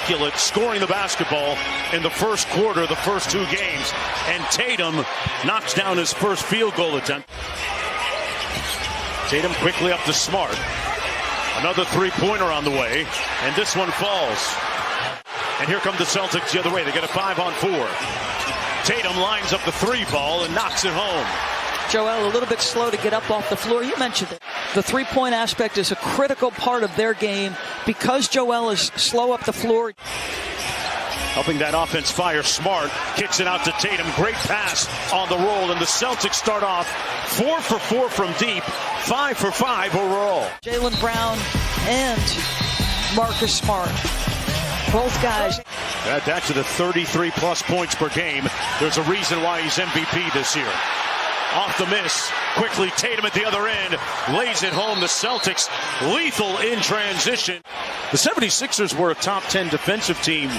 immaculate scoring the basketball in the first quarter, the first two games. And Tatum knocks down his first field goal attempt. Tatum quickly up to Smart. Another three-pointer on the way, and this one falls. And here come the Celtics the other way. They get a 5-on-4. Tatum lines up the three ball and knocks it home. Joel a little bit slow to get up off the floor. You mentioned it. The three-point aspect is a critical part of their game because Joel is slow up the floor. Helping that offense fire. Smart kicks it out to Tatum. Great pass on the roll, and the Celtics start off 4 for 4 from deep, 5 for 5 overall. Jaylen Brown and Marcus Smart, both guys. Add that to the 33-plus points per game. There's a reason why he's MVP this year. Off the miss, quickly Tatum at the other end, lays it home. The Celtics lethal in transition. The 76ers were a top 10 defensive team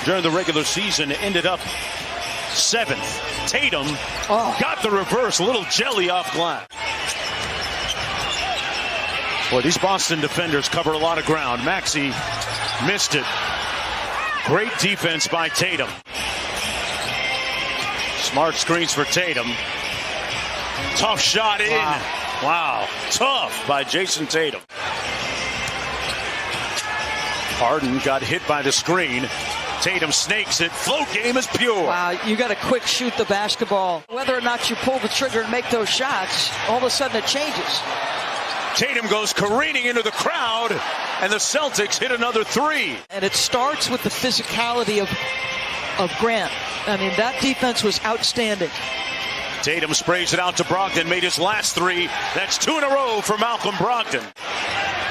during the regular season, ended up 7th. Tatum got the reverse, a little jelly off glass. Boy, these Boston defenders cover a lot of ground. Maxey missed it. Great defense by Tatum. Smart screens for Tatum. Tough shot in. Wow. Tough by Jason Tatum. Harden got hit by the screen. Tatum snakes it. Float game is pure. Wow, you got to quick shoot the basketball. Whether or not you pull the trigger and make those shots, all of a sudden it changes. Tatum goes careening into the crowd, and the Celtics hit another three. And it starts with the physicality of Grant. I mean, that defense was outstanding. Tatum sprays it out to Brogdon, made his last three. That's 2 in a row for Malcolm Brogdon.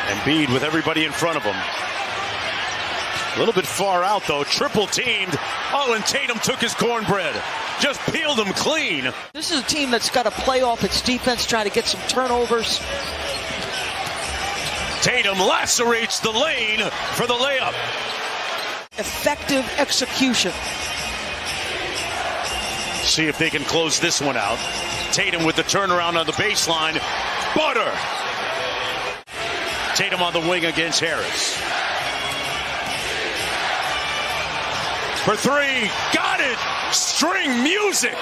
Embiid with everybody in front of him. A little bit far out, though. Triple teamed. Oh, and Tatum took his cornbread. Just peeled him clean. This is a team that's got to play off its defense, try to get some turnovers. Tatum lacerates the lane for the layup. Effective execution. See if they can close this one out. Tatum with the turnaround on the baseline. Butter. Tatum on the wing against Harris. For three. Got it. String music.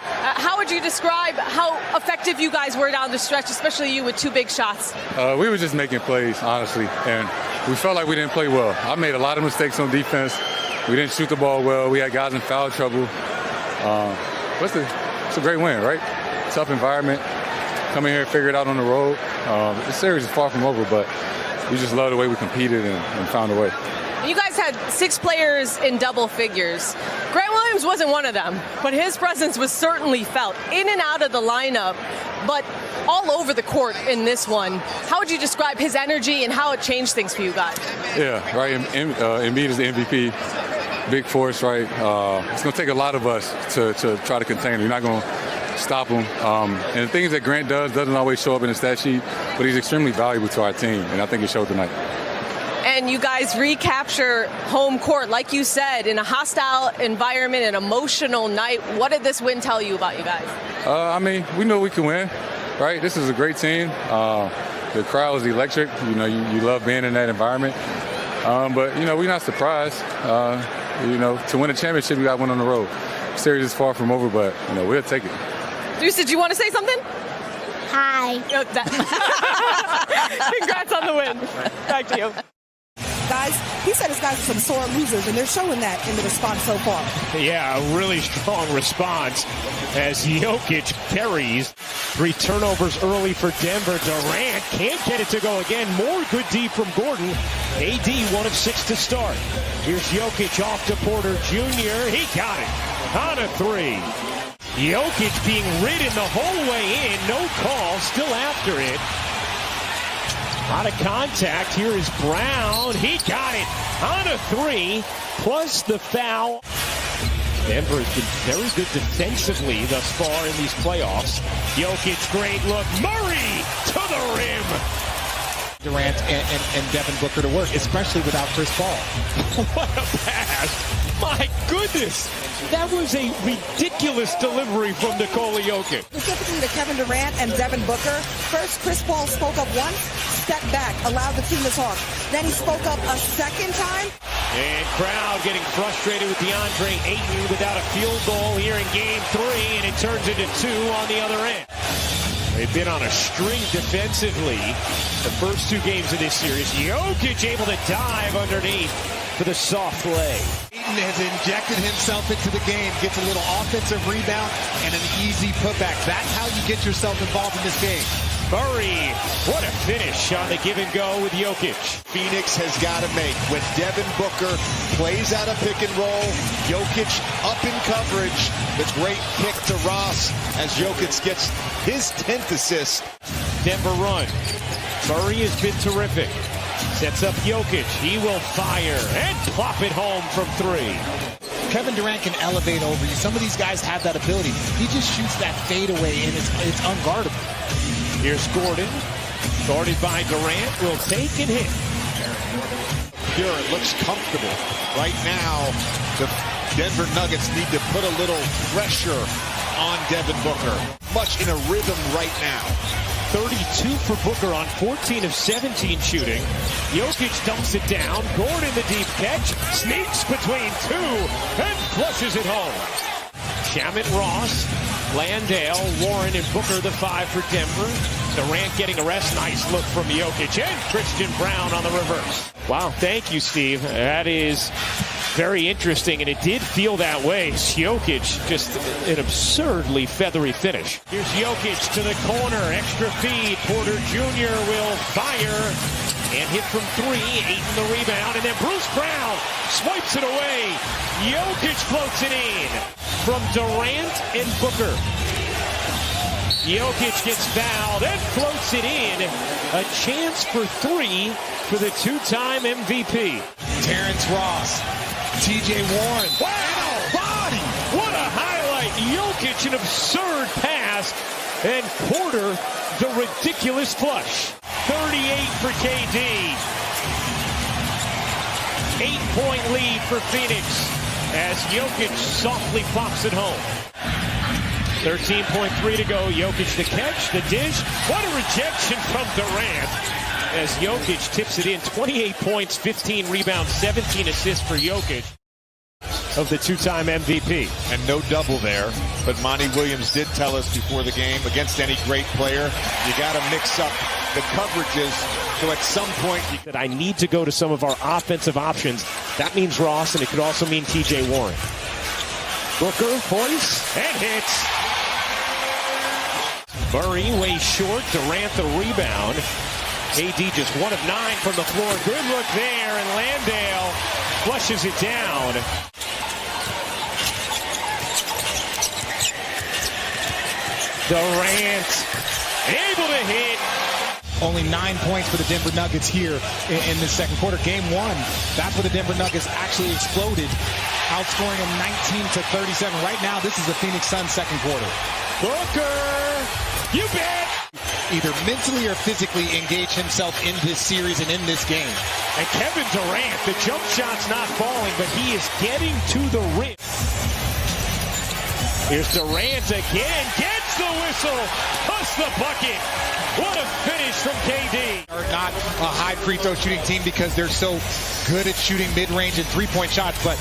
How would you describe how effective you guys were down the stretch, especially you with 2 big shots? We were just making plays, honestly, and we felt like we didn't play well. I made a lot of mistakes on defense. We didn't shoot the ball well. We had guys in foul trouble. It's a great win, right? Tough environment. Come in here, figure it out on the road. The series is far from over, but we just love the way we competed and found a way. You guys had 6 players in double figures. Grant Williams wasn't one of them, but his presence was certainly felt in and out of the lineup, but all over the court in this one. How would you describe his energy and how it changed things for you guys? Yeah, right. Embiid is the MVP. Big force, right? It's going to take a lot of us to try to contain him. You're not going to stop him. And the things that Grant doesn't always show up in the stat sheet, but he's extremely valuable to our team, and I think it showed tonight. And you guys recapture home court, like you said, in a hostile environment, an emotional night. What did this win tell you about you guys? I mean, we know we can win, right? This is a great team. The crowd is electric. You know, you love being in that environment. But, you know, we're not surprised. You know, to win a championship, you got to win on the road. The series is far from over, but, you know, we'll take it. Deuce, did you want to say something? Hi. Congrats on the win. Back to you. Guys, he said his guys are some sore losers, and they're showing that in the response so far. Yeah, a really strong response as Jokic carries. 3 turnovers early for Denver. Durant can't get it to go again. More good D from Gordon. AD 1 of 6 to start. Here's Jokic off to Porter Jr. He got it on a 3. Jokic being ridden the whole way in. No call, still after it. A lot of contact. Here is Brown. He got it on a 3, plus the foul. Denver has been very good defensively thus far in these playoffs. Jokic, great look. Murray to the rim. Durant and Devin Booker to work, especially without Chris Paul. What a pass. My goodness. That was a ridiculous delivery from Nikola Jokic. Specifically to Kevin Durant and Devin Booker. First, Chris Paul spoke up once, stepped back, allowed the team to talk. Then he spoke up a second time. And crowd getting frustrated with DeAndre Ayton without a field goal here in game 3, and it turns into 2 on the other end. They've been on a string defensively the first 2 games of this series. Jokic able to dive underneath for the soft leg. Ayton has injected himself into the game, gets a little offensive rebound and an easy putback. That's how you get yourself involved in this game. Murray, what a finish on the give and go with Jokic. Phoenix has got to make when Devin Booker plays out a pick and roll. Jokic up in coverage. The great kick to Ross as Jokic gets his 10th assist. Denver run. Murray has been terrific. Sets up Jokic. He will fire and plop it home from 3. Kevin Durant can elevate over you. Some of these guys have that ability. He just shoots that fadeaway and it's unguardable. Here's Gordon, guarded by Durant, will take and hit. Here it looks comfortable. Right now, the Denver Nuggets need to put a little pressure on Devin Booker. Much in a rhythm right now. 32 for Booker on 14 of 17 shooting. Jokic dumps it down. Gordon the deep catch. Sneaks between 2 and flushes it home. Shamet Ross, Landale, Warren, and Booker the 5 for Denver. Durant getting a rest. Nice look from Jokic and Christian Brown on the reverse. Wow, thank you, Steve. That is very interesting, and it did feel that way. Jokic, just an absurdly feathery finish. Here's Jokic to the corner. Extra feed. Porter Jr. will fire and hit from 3. Ayton the rebound, and then Bruce Brown swipes it away. Jokic floats it in from Durant and Booker. Jokic gets fouled and floats it in. A chance for 3 for the 2-time MVP. Terrence Ross, TJ Warren. Wow! Body! What a highlight! Jokic, an absurd pass. And Porter, the ridiculous flush. 38 for KD. 8-point lead for Phoenix as Jokic softly pops it home. 13.3 to go. Jokic the catch, the dish. What a rejection from Durant as Jokic tips it in. 28 points, 15 rebounds, 17 assists for Jokic of the 2-time MVP. And no double there, but Monty Williams did tell us before the game, against any great player, you got to mix up the coverages. So at some point, That I need to go to some of our offensive options. That means Ross, and it could also mean TJ Warren. Booker hoists and hits. Murray way short. Durant the rebound. KD just 1 of 9 from the floor. Good look there, and Landale flushes it down. Durant able to hit. Only 9 points for the Denver Nuggets here in this second quarter. Game 1, that's where the Denver Nuggets actually exploded, outscoring them 19-37. Right now, this is the Phoenix Suns second quarter. Booker, you bet. Either mentally or physically engage himself in this series and in this game. And Kevin Durant, the jump shot's not falling, but he is getting to the rim. Here's Durant again, gets the whistle, puts the bucket. What a finish from KD. Are not a high free throw shooting team because they're so good at shooting mid-range and three-point shots, but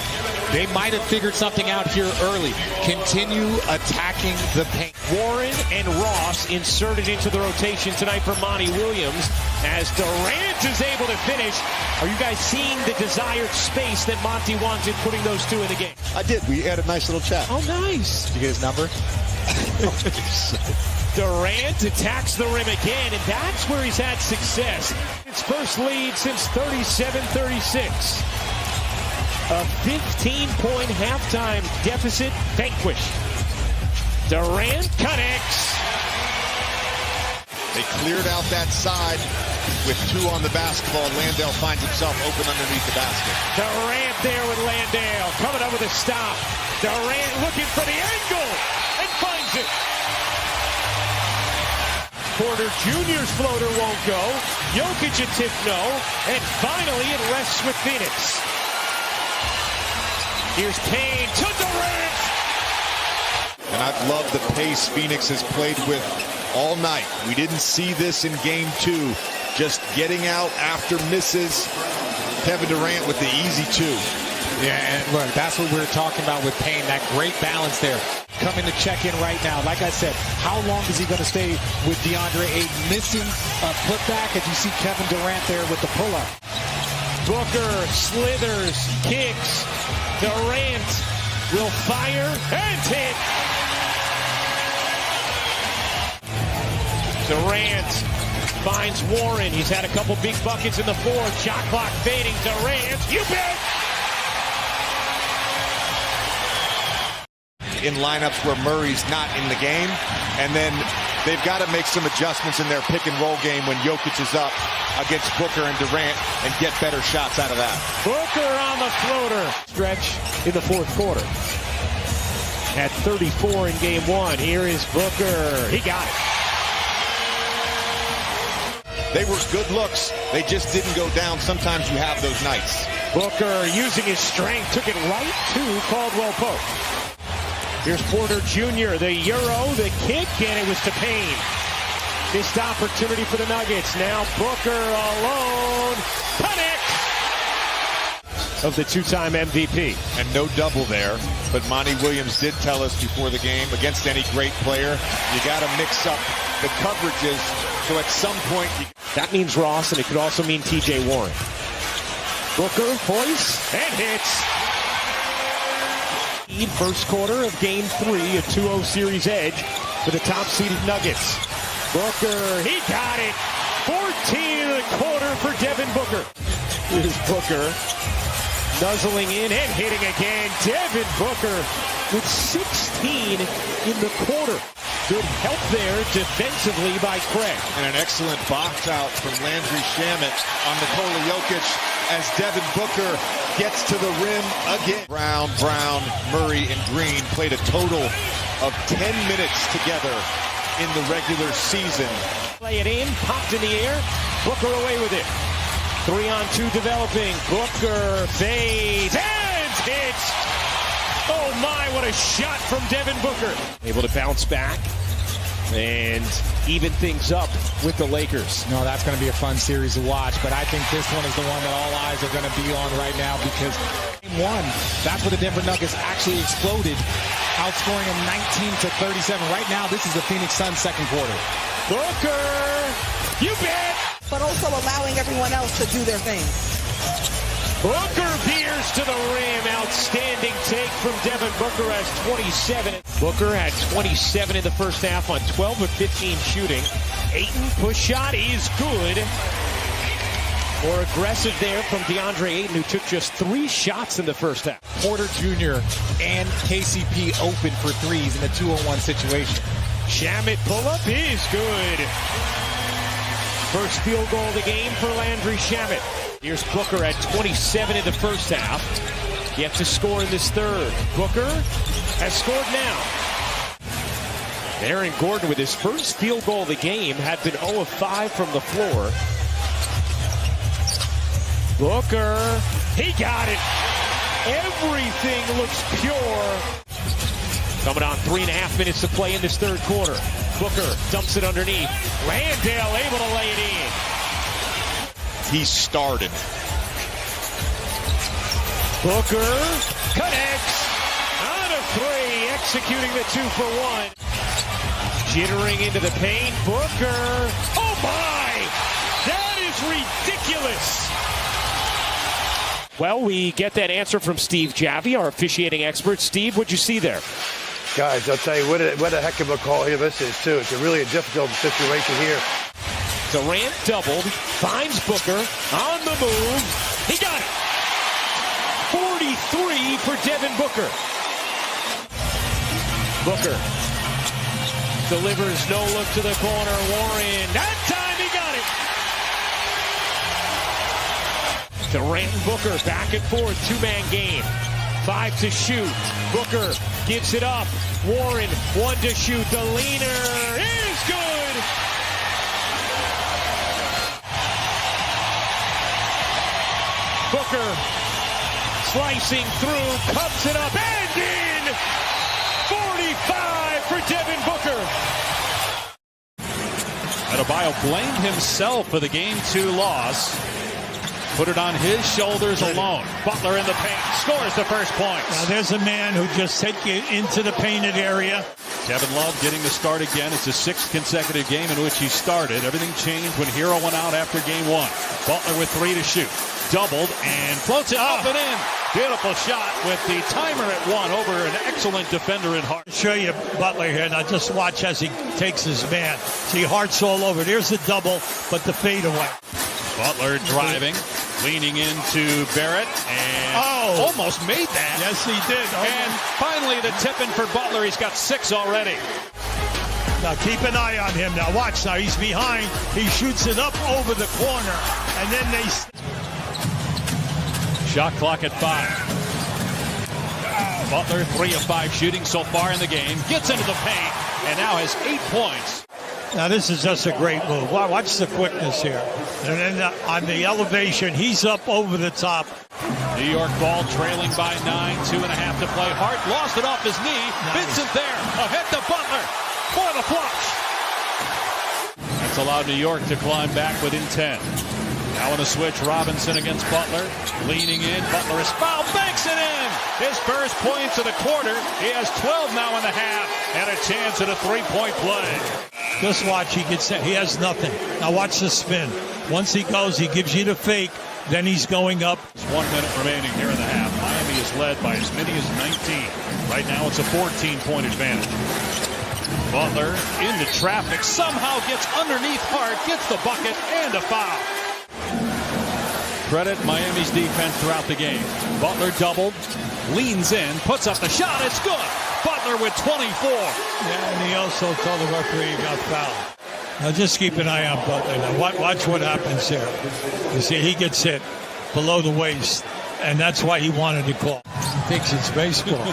they might have figured something out here early. Continue attacking the paint. Warren and Ross inserted into the rotation tonight for Monty Williams as Durant is able to finish. Are you guys seeing the desired space that Monty wanted putting those 2 in the game? I did. We had a nice little chat. Oh, nice. Did you get his number? Durant attacks the rim again, and that's where he's had success. Its first lead since 37-36. A 15-point halftime deficit vanquished. Durant connects. They cleared out that side with 2 on the basketball. Landale finds himself open underneath the basket. Durant there with Landale, coming up with a stop. Durant looking for the angle and finds it. Porter Jr.'s floater won't go. Jokic a tip no. And finally it rests with Phoenix. Here's Payne to Durant. And I've loved the pace Phoenix has played with all night. We didn't see this in game 2. just getting out after misses. Kevin Durant with the easy two. Yeah, and look, that's what we're talking about with Payne, that great balance there. Coming to check in right now. Like I said, how long is he going to stay with DeAndre Ayton? Missing a putback, as you see Kevin Durant there with the pull-up. Booker slithers, kicks. Durant will fire and hit. Durant finds Warren. He's had a couple big buckets in the fourth. Shot clock fading. Durant, you bet! In lineups where Murray's not in the game, and then they've got to make some adjustments in their pick and roll game when Jokic is up against Booker and Durant and get better shots out of that. Booker on the floater. Stretch in the fourth quarter. At 34 in game one. Here is Booker. He got it. They were good looks. They just didn't go down. Sometimes you have those nights. Booker using his strength. Took it right to Caldwell Pope. Here's Porter Jr., the Euro, the kick, and it was to Payne. Missed opportunity for the Nuggets. Now Booker alone. Connects! Of the two-time MVP. And no double there, but Monty Williams did tell us before the game, against any great player, you got to mix up the coverages, so at some point... That means Ross, and it could also mean T.J. Warren. Booker hoists and hits. First quarter of game 3, a 2-0 series edge for the top-seeded Nuggets. Booker, he got it. 14 in the quarter for Devin Booker. Here's Booker nuzzling in and hitting again. Devin Booker with 16 in the quarter. Good help there defensively by Craig. And an excellent box out from Landry Shamet on Nikola Jokic as Devin Booker gets to the rim again. Brown, Murray, and Green played a total of 10 minutes together in the regular season. Play it in, popped in the air, Booker away with it. 3-on-2 developing, Booker fades and hits. Oh my, what a shot from Devin Booker. Able to bounce back and even things up with the Lakers. No, that's going to be a fun series to watch, but I think this one is the one that all eyes are going to be on right now, because game 1, that's where the Denver Nuggets actually exploded, outscoring them 19-37. Right now, this is the Phoenix Suns second quarter. Booker, you bet! But also allowing everyone else to do their thing. Booker veers to the rim. Outstanding take from Devin Booker has 27. Booker had 27 in the first half on 12 of 15 shooting. Ayton push shot is good. More aggressive there from DeAndre Ayton, who took just 3 shots in the first half. Porter Jr. and KCP open for threes in a 2-on-1 situation. Shamet pull-up is good. First field goal of the game for Landry Shamet. Here's Booker at 27 in the first half. Yet to score in this third. Booker has scored now. Aaron Gordon with his first field goal of the game had been 0 of 5 from the floor. Booker, he got it. Everything looks pure. Coming on 3.5 minutes to play in this third quarter. Booker dumps it underneath. Landale able to lay it in. He started. Booker connects on a 3, executing the 2-for-1. Jittering into the paint. Booker. Oh my! That is ridiculous. Well, we get that answer from Steve Javi, our officiating expert. Steve, what'd you see there? Guys, I'll tell you what a heck of a call here this is, too. It's a really difficult situation here. Durant doubled, finds Booker, on the move. He got it. 43 for Devin Booker. Booker delivers no look to the corner. Warren, that time he got it. Durant and Booker back and forth, 2-man game. 5 to shoot. Booker gives it up. Warren, 1 to shoot. The leaner is good. Booker slicing through, cups it up and in. 45 for Devin Booker. An Adebayo blamed himself for the Game 2 loss. Put it on his shoulders alone. Butler in the paint, scores the first points. Now there's a man who just take you into the painted area. Kevin Love getting the start again. It's his 6th consecutive game in which he started. Everything changed when Hero went out after game 1. Butler with 3 to shoot. Doubled and floats it up and in. Beautiful shot with the timer at 1 over an excellent defender in Hart. I'll show you Butler here. Now just watch as he takes his man. See, Hart's all over. There's the double, but the fadeaway. Butler driving, leaning into Barrett, and almost made that. Yes, he did. And finally the tip in for Butler. He's got 6 already. Now keep an eye on him. Now watch. Now he's behind. He shoots it up over the corner, and then they... Shot clock at 5. Butler 3 of 5 shooting so far in the game. Gets into the paint and now has 8 points. Now this is just a great move. Watch the quickness here. And then on the elevation, he's up over the top. New York ball trailing by 9, 2.5 to play. Hart lost it off his knee. Nice. Vincent there. Ahead to Butler for the flush. That's allowed New York to climb back within 10. Now in a switch, Robinson against Butler. Leaning in. Butler is fouled. Banks it in. His first points of the quarter. He has 12 now in the half. And a chance at a 3-point play. Just watch. He gets set. He has nothing. Now watch the spin. Once he goes, he gives you the fake. Then he's going up. 1 minute remaining here in the half. Miami is led by as many as 19. Right now it's a 14-point advantage. Butler into traffic. Somehow gets underneath Hart. Gets the bucket and a foul. Credit Miami's defense throughout the game. Butler doubled, leans in, puts up the shot. It's good. Butler with 24. Yeah, and he also told the referee he got fouled. Now just keep an eye on Butler. Now watch what happens here. You see, he gets hit below the waist, and that's why he wanted to call. He thinks it's baseball.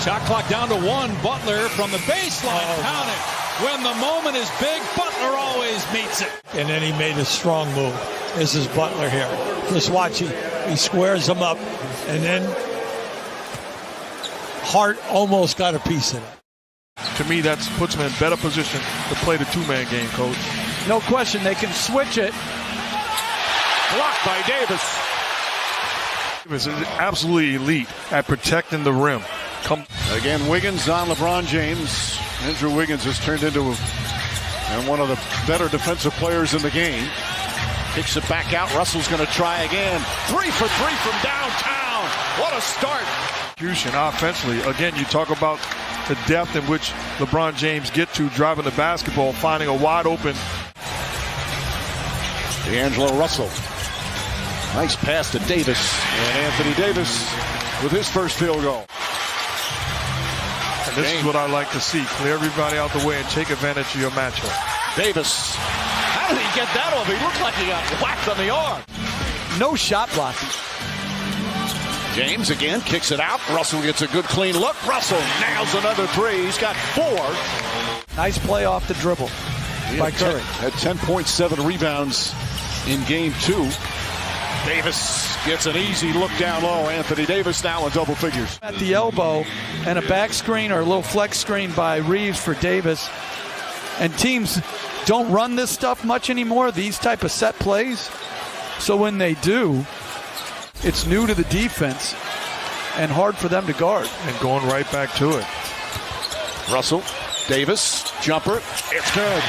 Shot clock down to 1. Butler from the baseline. Count it. When the moment is big, Butler always meets it. And then he made a strong move. This is Butler here. Just watch. He squares him up, and then Hart almost got a piece of it. To me, that puts him in better position to play the two-man game, Coach. No question, they can switch it. Blocked by Davis. Davis is absolutely elite at protecting the rim. Again, Wiggins on LeBron James. Andrew Wiggins has turned into one of the better defensive players in the game. Kicks it back out. Russell's going to try again. 3 for 3 from downtown. What a start. Offensively, again, you talk about the depth in which LeBron James get to driving the basketball, finding a wide open. D'Angelo Russell. Nice pass to Davis. And Anthony Davis with his first field goal. And this is what I like to see. Clear everybody out the way and take advantage of your matchup. Davis. How did he get that off? He looked like he got whacked on the arm. No shot blocking. James again kicks it out. Russell gets a good clean look. Russell nails another 3. He's got 4. Nice play off the dribble by Curry. Had 10.7 rebounds in game 2. Davis gets an easy look down low. Anthony Davis now in double figures. At the elbow, and a back screen or a little flex screen by Reeves for Davis. And teams don't run this stuff much anymore, these type of set plays. So when they do, it's new to the defense and hard for them to guard. And going right back to it. Russell, Davis, jumper. It's good.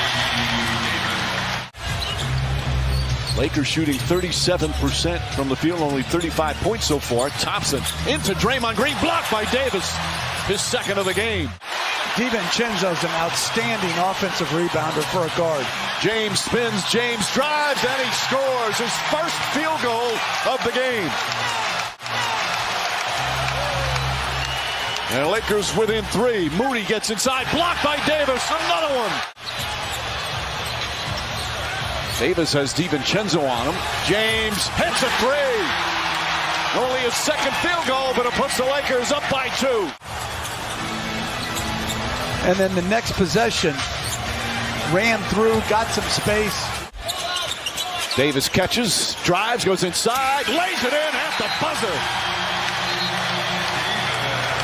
Lakers shooting 37% from the field, only 35 points so far. Thompson into Draymond Green, blocked by Davis. His second of the game. DiVincenzo's an outstanding offensive rebounder for a guard. James spins, James drives, and he scores his first field goal of the game. And Lakers within 3. Moody gets inside, blocked by Davis, another one. Davis has DiVincenzo on him. James hits a 3. Only his second field goal, but it puts the Lakers up by 2. And then the next possession, ran through, got some space. Davis catches, drives, goes inside, lays it in at the buzzer.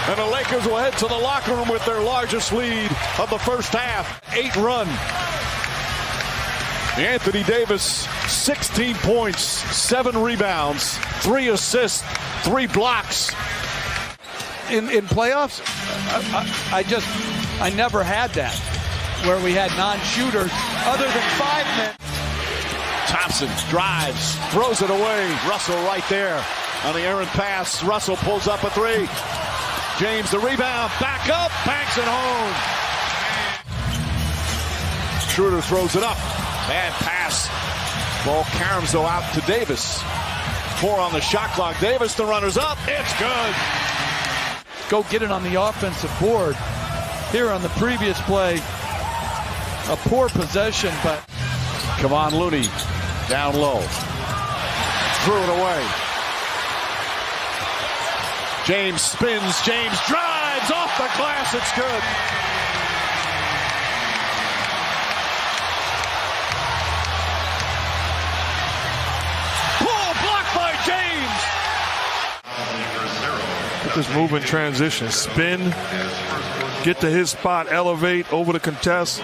And the Lakers will head to the locker room with their largest lead of the first half. 8-run. Anthony Davis, 16 points, 7 rebounds, 3 assists, 3 blocks. In playoffs, I never had that, where we had non-shooters other than 5 men. Thompson drives, throws it away. Russell right there on the errant pass. Russell pulls up a 3. James the rebound, back up, banks it home. Schroeder throws it up. Bad pass. Ball caroms though out to Davis. 4 on the shot clock. Davis, the runner's up. It's good. Go get it on the offensive board. Here on the previous play, a poor possession, but Kevon Looney down low. Threw it away. James spins. James drives off the glass. It's good. Pull blocked by James. Get this move in transition. Spin. Get to his spot. Elevate over the contest.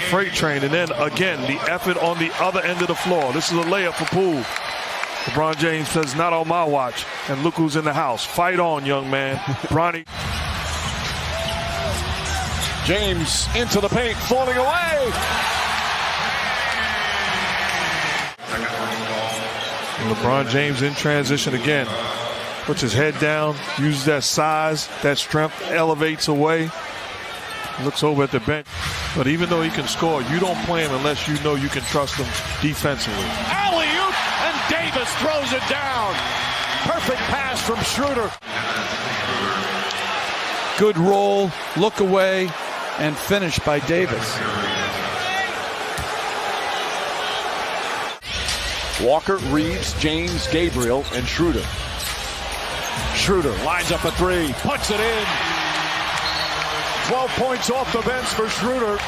Freight train. And then again, the effort on the other end of the floor. This is a layup for Poole. LeBron James says, not on my watch. And look who's in the house. Fight on, young man. Bronny. James into the paint, falling away. And LeBron James in transition again. Puts his head down, uses that size, that strength, elevates away. Looks over at the bench. But even though he can score, you don't play him unless you know you can trust him defensively. Alley-oop, and Davis throws it down. Perfect pass from Schroeder. good roll, look away, and finish by Davis. Walker, Reeves, James, Gabriel, and Schroeder. Schroeder lines up a three, puts it in. 12 points off the bench for Schroeder.